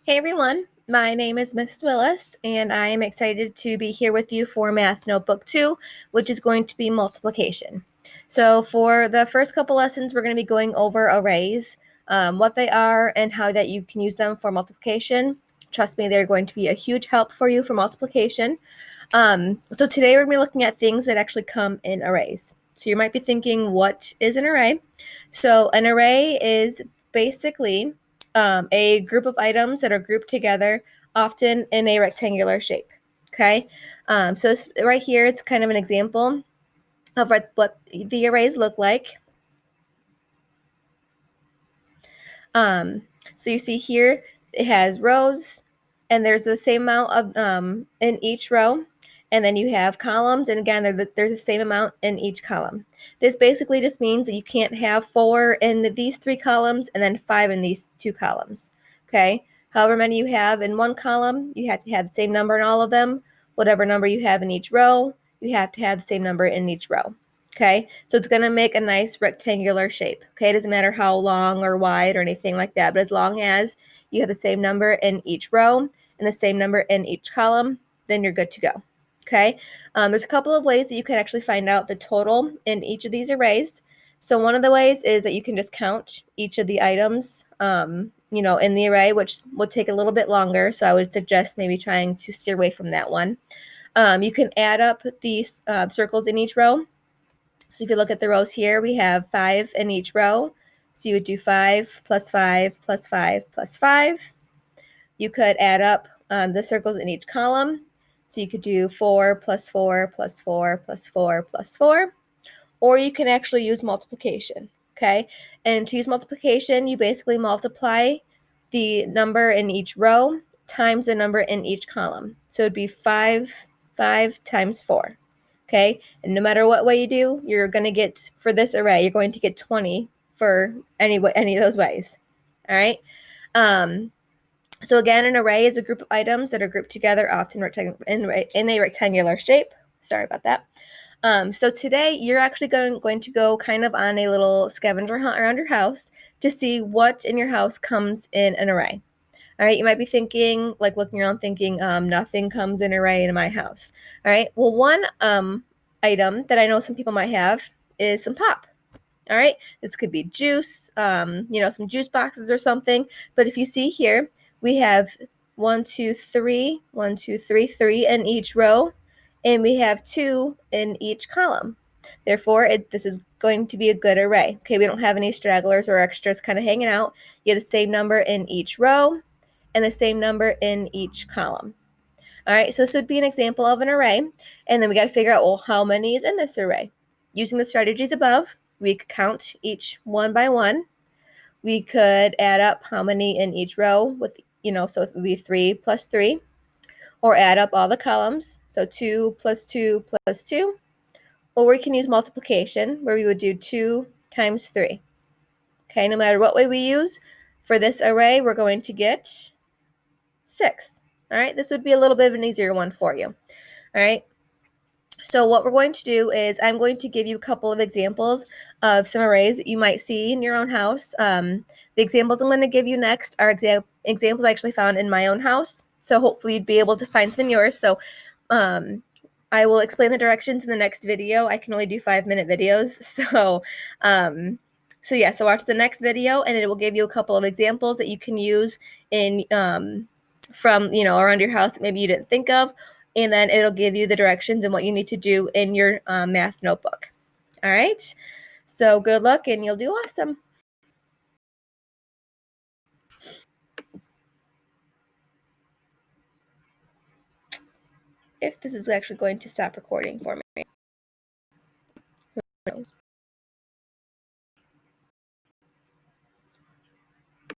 Hey everyone, my name is Miss Willis, and I am excited to be here with you for Math Notebook 2, which is going to be multiplication. So for the first couple lessons, we're going to be going over arrays, what they are, and how that you can use them for multiplication. Trust me, they're going to be a huge help for you for multiplication. So today we're going to be looking at things that actually come in arrays. So you might be thinking, what is an array? So an array is basically a group of items that are grouped together, often in a rectangular shape. Okay, so right here, it's kind of an example of what the arrays look like. So you see here, it has rows, and there's the same amount of in each row. And then you have columns, and again, there's the same amount in each column. This basically just means that you can't have 4 in these 3 columns and then 5 in these 2 columns. Okay? However many you have in one column, you have to have the same number in all of them. Whatever number you have in each row, you have to have the same number in each row. Okay, so it's going to make a nice rectangular shape. Okay, it doesn't matter how long or wide or anything like that, but as long as you have the same number in each row and the same number in each column, then you're good to go. Okay, there's a couple of ways that you can actually find out the total in each of these arrays. So one of the ways is that you can just count each of the items, in the array, which will take a little bit longer. So I would suggest maybe trying to steer away from that one. You can add up these circles in each row. So if you look at the rows here, we have 5 in each row. So you would do 5 plus 5 plus 5 plus 5. You could add up the circles in each column. So you could do 4 plus 4 plus 4 plus 4 plus 4. Or you can actually use multiplication, okay? And to use multiplication, you basically multiply the number in each row times the number in each column. So it'd be 5 times 4, okay? And no matter what way you do, you're going to get, for this array, you're going to get 20 for any of those ways, all right? So again, an array is a group of items that are grouped together, often in a rectangular shape. Sorry about that. So today you're actually going to go kind of on a little scavenger hunt around your house to see what in your house comes in an array. All right, you might be thinking, like looking around thinking, nothing comes in an array in my house. All right, well, one item that I know some people might have is some pop. All right, this could be juice, some juice boxes or something. But if you see here, we have 1, 2, 3, 1, 2, 3, 3 in each row, and we have 2 in each column. Therefore, this is going to be a good array. Okay, we don't have any stragglers or extras kind of hanging out. You have the same number in each row and the same number in each column. All right, so this would be an example of an array, and then we got to figure out, well, how many is in this array? Using the strategies above, we could count each one by one. We could add up how many in each row with, so it would be 3 plus 3, or add up all the columns, so 2 plus 2 plus 2, or we can use multiplication, where we would do 2 times 3. Okay, no matter what way we use, for this array, we're going to get 6. All right, this would be a little bit of an easier one for you. All right. So what we're going to do is I'm going to give you a couple of examples of some arrays that you might see in your own house. The examples I'm going to give you next are examples I actually found in my own house. So hopefully you'd be able to find some in yours. So I will explain the directions in the next video. I can only do 5-minute videos. So watch the next video, and it will give you a couple of examples that you can use in from around your house that maybe you didn't think of, and then it'll give you the directions and what you need to do in your math notebook. All right, so good luck, and you'll do awesome. If this is actually going to stop recording for me. Who knows?